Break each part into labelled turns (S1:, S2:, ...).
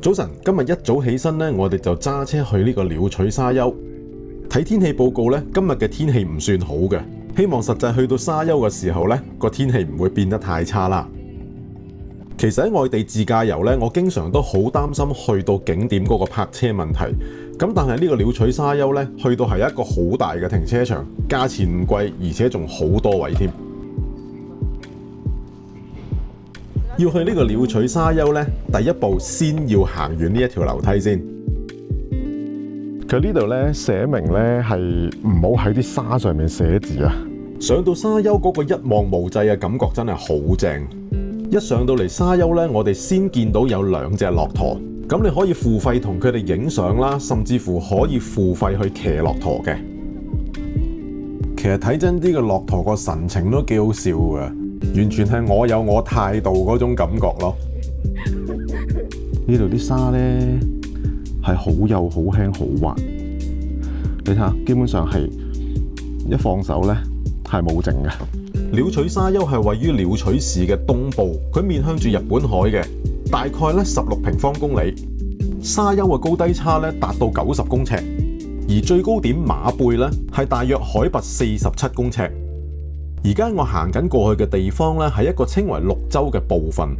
S1: 早晨，今日一早起身呢，我哋就揸車去呢個鳥取沙丘。睇天氣報告呢，今日嘅天氣唔算好嘅，希望實際去到沙丘嘅時候呢，個天氣唔會變得太差啦。其實喺外地自駕遊呢，我經常都好擔心去到景點嗰個泊車問題。咁但係呢個鳥取沙丘呢，去到係一個好大嘅停車場，價錢唔貴，而且仲好多位添。要去呢個鳥取沙丘呢，第一步先要行完呢一條樓梯先。
S2: 佢呢度呢寫明呢係唔好喺啲沙上面寫字啊。
S1: 上到沙丘嗰個一望無際嘅感覺真係好正。一上到嚟沙丘呢，我哋先見到有2隻駱駝，咁你可以付費同佢哋影相啦，甚至乎可以付費去騎駱駝嘅。其實睇真啲嘅駱駝個神情都幾好笑嘅，完全係我有我態度嗰種感覺咯。
S2: 呢度啲沙呢係好幼、好輕、好滑，你睇下，基本上係一放手呢係冇剩嘅。
S1: 鳥取沙丘係位於鳥取市嘅東部，佢面向住日本海嘅，大概咧16平方公里。沙丘嘅高低差咧達到90公尺，而最高點馬背咧係大約海拔47公尺。而家我行緊過去嘅地方咧係一個稱為綠洲嘅部分，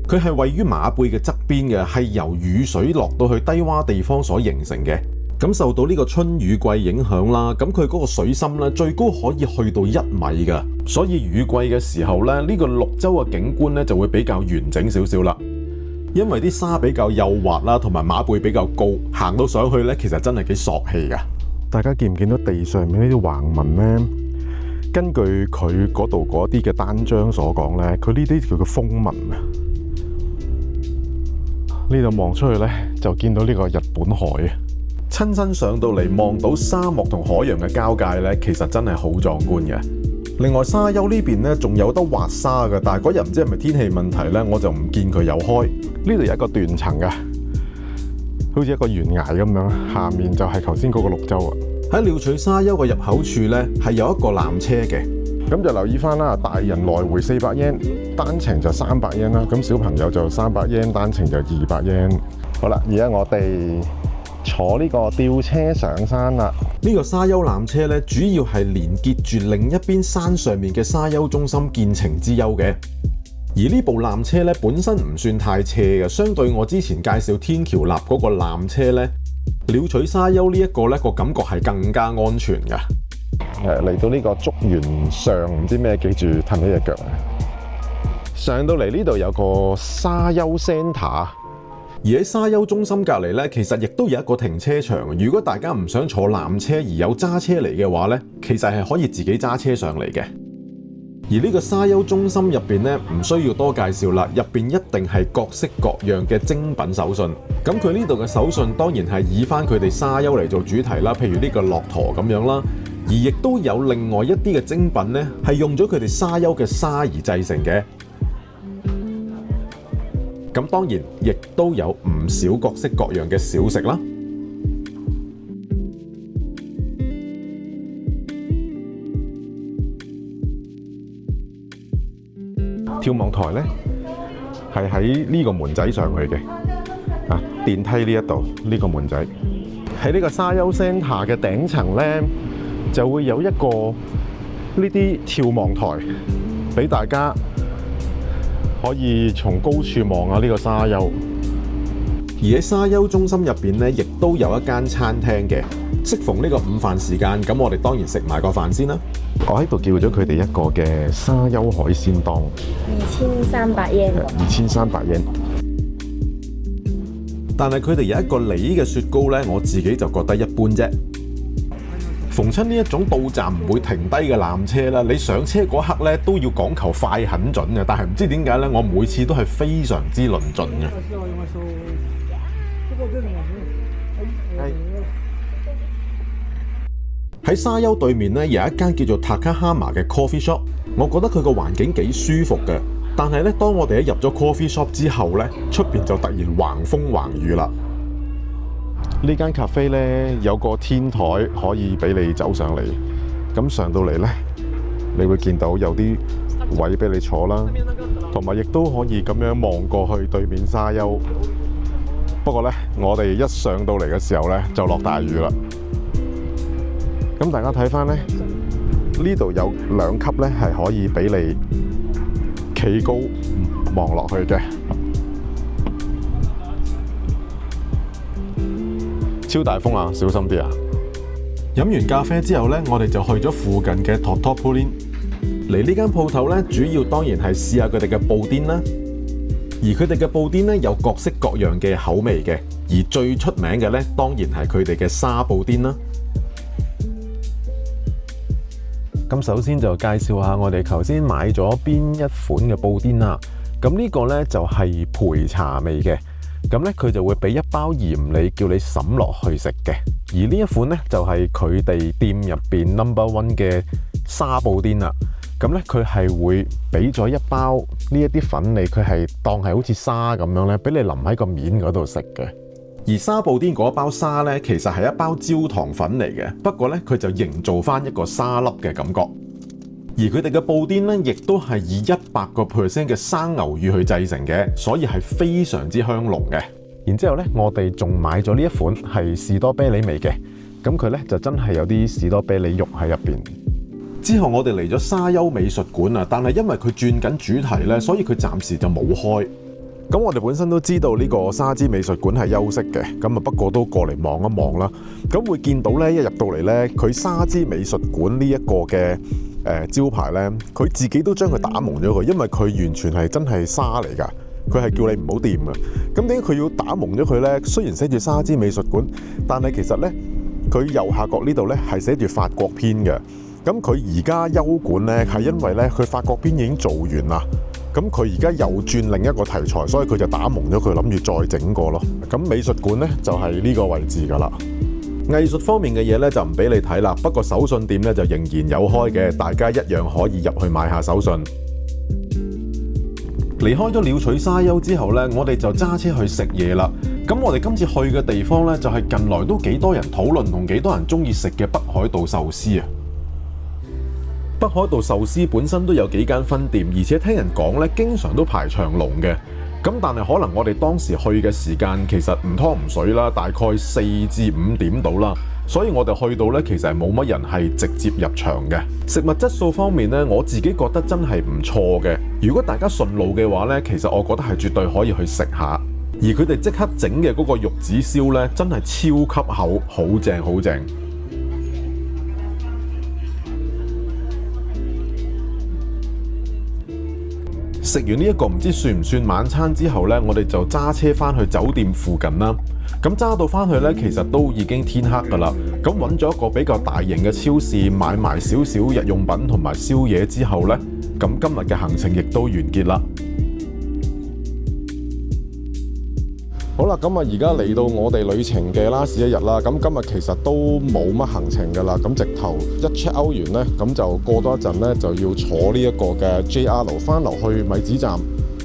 S1: 佢係位於馬背嘅側邊嘅，係由雨水落到去低洼地方所形成嘅。咁受到呢個春雨季影響啦，咁佢嗰個水深咧最高可以去到1米㗎，所以雨季嘅時候咧，呢個綠洲嘅景觀咧就會比較完整少少啦。因為啲沙比較幼滑啦，同埋馬背比較高，行到上去咧其實真係幾索氣㗎。
S2: 大家見唔見到地上面呢啲橫紋呢？根據佢嗰度嗰啲嘅單張所講咧，佢呢啲叫做風紋啊。呢度望出去咧就見到呢個日本海啊。
S1: 親身上到嚟望到沙漠同海洋嘅交界呢，其實真係好壯觀嘅。另外沙丘呢邊呢，仲有得滑沙嘅，但係嗰日唔知係咪天氣問題呢，我就唔見佢有開。
S2: 呢度有一個斷層嘅，好似一個懸崖咁樣，下面就係頭先嗰個綠洲啊。
S1: 喺鳥取沙丘嘅入口處呢，係有一個纜車嘅。
S2: 咁就留意翻啦，大人來回400 yen， 單程就300 yen 啦。咁小朋友就300 yen， 單程就200 yen。好啦，而家我哋坐呢個吊車上山啦！
S1: 呢個沙丘纜車咧，主要係連結住另一邊山上面嘅沙丘中心見晴之丘嘅。而呢部纜車咧本身唔算太斜嘅，相對我之前介紹天橋立嗰個纜車咧，鳥取沙丘呢一個咧個感覺係更加安全嘅。
S2: 嚟到呢個竹園上唔知咩，記住褪起隻腳啊！上到嚟呢度有個沙丘 Centre。
S1: 而喺沙丘中心隔離咧，其實亦都有一個停車場。如果大家唔想坐纜車而有揸車嚟嘅話咧，其實係可以自己揸車上嚟嘅。而呢個沙丘中心入邊咧，唔需要多介紹啦，入邊一定係各式各樣嘅精品手信。咁佢呢度嘅手信當然係以翻佢哋沙丘嚟做主題啦，譬如呢個駱駝咁樣啦。而亦都有另外一啲嘅精品咧，係用咗佢哋沙丘嘅沙而製成嘅。咁當然，亦都有唔少各式各樣嘅小食啦。
S2: 眺望台呢係喺呢個門仔上去嘅，啊，電梯呢一度呢個門仔喺呢個沙丘 Centre 嘅頂層呢，就會有一個呢啲眺望台俾大家可以從高處望下呢個沙丘。
S1: 而喺沙丘中心入邊呢，亦都有一間餐廳嘅。適逢呢個午飯時間，咁我哋當然食埋個飯先啦。
S2: 我喺度叫咗佢哋一個嘅沙丘海鮮檔
S3: 2300 yen。2300
S2: yen。
S1: 但係佢哋有一個梨嘅雪糕呢，我自己就覺得一般啫。逢親呢一種到站唔會停低嘅纜車啦，你上車嗰刻咧都要講求快很準嘅，但係唔知點解咧，我每次都係非常之論盡嘅。喺沙丘對面咧有一間叫做 Takahama 嘅 coffee shop， 我覺得佢個環境幾舒服嘅。但係咧，當我哋一入咗 coffee shop 之後咧，出邊就突然橫風橫雨啦。
S2: 呢間 cafe 咧有個天台可以俾你走上嚟，咁上到嚟咧，你會見到有啲位俾你坐啦，同埋亦都可以咁樣望過去對面沙丘。不過呢，我哋一上到嚟嘅時候呢，就落大雨啦。咁大家睇翻呢，呢度有2級呢，係可以俾你企高望落去嘅，超大風啊！小心啲啊！
S1: 飲完咖啡之後呢，我哋就去咗附近嘅 Totopolin。嚟呢間鋪頭呢，主要當然係試下佢哋嘅布甸啦。而佢哋嘅布甸呢，有各式各樣嘅口味嘅，而最出名嘅呢，當然係佢哋嘅沙布甸啦。
S2: 咁首先就介紹下我哋頭先買咗邊一款嘅布甸啦。咁呢個呢，就係焙茶味嘅。咁呢，佢就會俾一包鹽你，叫你滲落去食嘅。而呢一款呢，就係佢哋店入邊 No.1 嘅沙布甸啦。咁呢，佢係會俾咗一包呢一啲粉你，佢係當係好似沙咁樣呢，俾你淋喺個面嗰度食嘅。
S1: 而沙布甸嗰包沙呢，其實係一包焦糖粉嚟嘅，不過呢，佢就營造翻一個沙粒嘅感覺。而佢哋嘅布甸呢，亦都係以100% 嘅生牛乳去製成嘅，所以係非常之香濃嘅。
S2: 然之後呢，我哋仲買咗呢一款係士多啤梨味嘅，咁佢呢，就真係有啲士多啤梨肉喺入邊。
S1: 之後我哋嚟咗沙丘美術館啊，但係因為佢轉緊主題呢，所以佢暫時就冇開。
S2: 咁我哋本身都知道呢個沙之美術館係休息嘅，咁啊不過都過嚟望一望啦。咁會見到呢，一入到嚟呢，佢沙之美術館呢一個嘅招牌呢，佢自己都將佢打蒙咗佢，因為佢完全係真係沙嚟㗎，佢係叫你唔好掂㗎。咁點解佢要打蒙咗佢呢？雖然寫住沙之美術館，但係其實呢，佢右下角呢度呢係寫住法國篇嘅。咁佢而家休館呢，係因為呢，佢法國篇已經做完啦。咁佢而家又轉另一個題材，所以佢就打蒙咗佢，諗住再整個咯。咁美術館呢，就係呢個位置㗎啦。
S1: 藝術方面嘅嘢呢，就唔俾你睇啦，不過手信店呢，就仍然有開嘅，大家一樣可以入去買下手信。離開咗鳥取沙丘之後呢，我哋就揸車去食嘢啦。咁我哋今次去嘅地方呢，就係近來都幾多人討論同幾多人中意食嘅北海道壽司啊。北海道壽司本身都有幾間分店，而且聽人講咧，經常都排長龍嘅。咁但係可能我哋當時去嘅時間其實唔湯唔水啦，大概4至5點到啦，所以我哋去到咧，其實係冇乜人係直接入場嘅。食物質素方面咧，我自己覺得真係唔錯嘅。如果大家順路嘅話咧，其實我覺得係絕對可以去食下。而佢哋即刻整嘅嗰個玉子燒咧，真係超級厚，好正好正。食完呢一個唔知算唔算晚餐之後呢，我哋就揸車翻去酒店附近啦。咁揸到翻去呢，其實都已經天黑噶啦。咁揾咗一個比較大型嘅超市，買埋少少日用品同埋宵夜之後呢，咁今日嘅行程亦都完結啦。
S2: 好啦，咁啊，而家嚟到我哋旅程嘅 last 一日啦。咁今日其實都冇乜行程噶啦。咁直頭一 check out 完呢，咁就過多一陣呢，就要坐呢一個嘅 JR 翻落去米子站，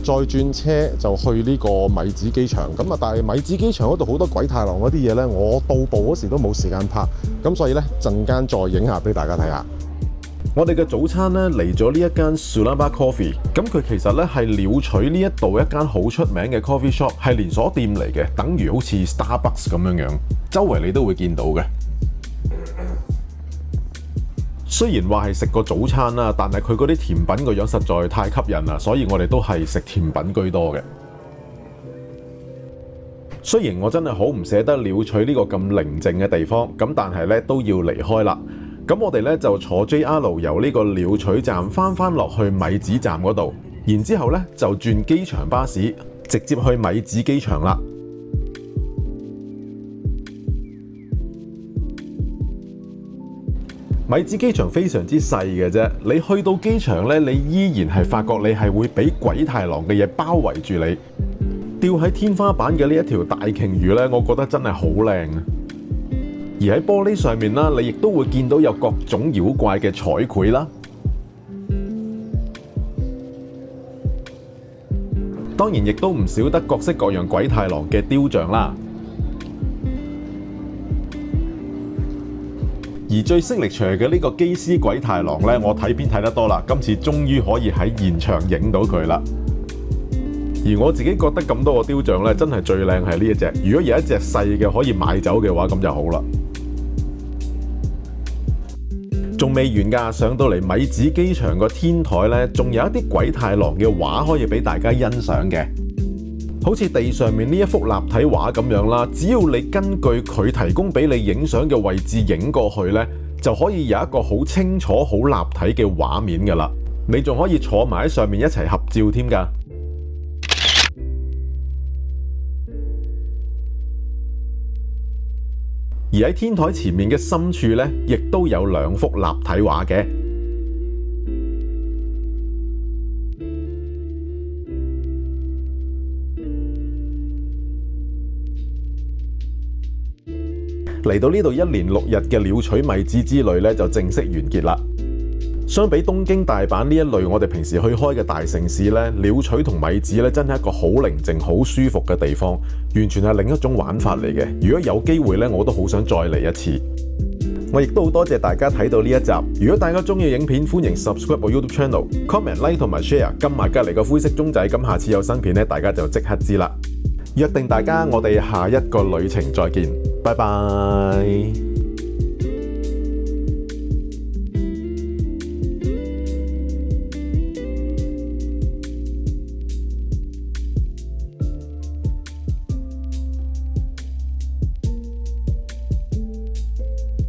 S2: 再轉車就去呢個米子機場。咁啊，但係米子機場嗰度好多鬼太郎嗰啲嘢呢，我到步嗰時都冇時間拍，咁所以呢，陣間再影下俾大家睇下。
S1: 我哋嘅早餐呢，嚟咗呢一間 Sulaba Coffee， 咁佢其實呢係鳥取呢一度一間好出名嘅 coffee shop， 係連鎖店嚟嘅，等於好似 Starbucks 咁樣樣，周圍你都會見到嘅。雖然話係食個早餐啦，但係佢嗰啲甜品個樣實在太吸引啦，所以我哋都係食甜品居多嘅。雖然我真係好唔捨得鳥取呢個咁寧靜嘅地方，咁但係呢都要離開啦。咁我哋咧就坐 JR 由呢個鳥取站翻落去米子站嗰度，然之後咧就轉機場巴士，直接去米子機場啦。米子機場非常之細嘅啫，你去到機場咧，你依然係發覺你係會俾鬼太郎嘅嘢包圍住你。吊喺天花板嘅呢一條大鯨魚咧，我覺得真係好靚啊！而喺玻璃上面啦，你亦都會見到有各種妖怪嘅彩繪啦。當然亦都唔少得各式各樣鬼太郎嘅雕像啦。而最signature嘅呢個機師鬼太郎呢，我睇片睇得多啦，今次終於可以喺現場影到佢啦。而我自己覺得咁多個雕像咧，真係最靚係呢一隻。如果有一隻細嘅可以買走嘅話，咁就好啦。仲未完㗎，上到嚟米子機場個天台呢，仲有一啲鬼太郎嘅畫可以俾大家欣賞嘅。好似地上面呢一幅立體畫咁樣啦，只要你根據佢提供俾你影相嘅位置影過去呢，就可以有一個好清楚、好立體嘅畫面㗎啦。你仲可以坐埋喺上面一齊合照添㗎。而喺天台前面嘅深處呢，亦都有2幅立體畫嘅。嚟到呢度1連6日嘅鳥取米子之旅呢，就正式完結啦。相比東京、大阪呢一類我哋平時去開嘅大城市呢，鳥取同米子呢真係一個好寧靜、好舒服嘅地方，完全係另一種玩法嚟嘅。如果有機會呢，我都好想再嚟一次。我亦都好多謝大家睇到呢一集。如果大家中意影片，歡迎 subscribe 我 YouTube channel、comment、like 同埋 share， 撳埋隔離個灰色鐘仔，咁下次有新片呢，大家就即刻知啦。約定大家，我哋下一個旅程再見，拜拜。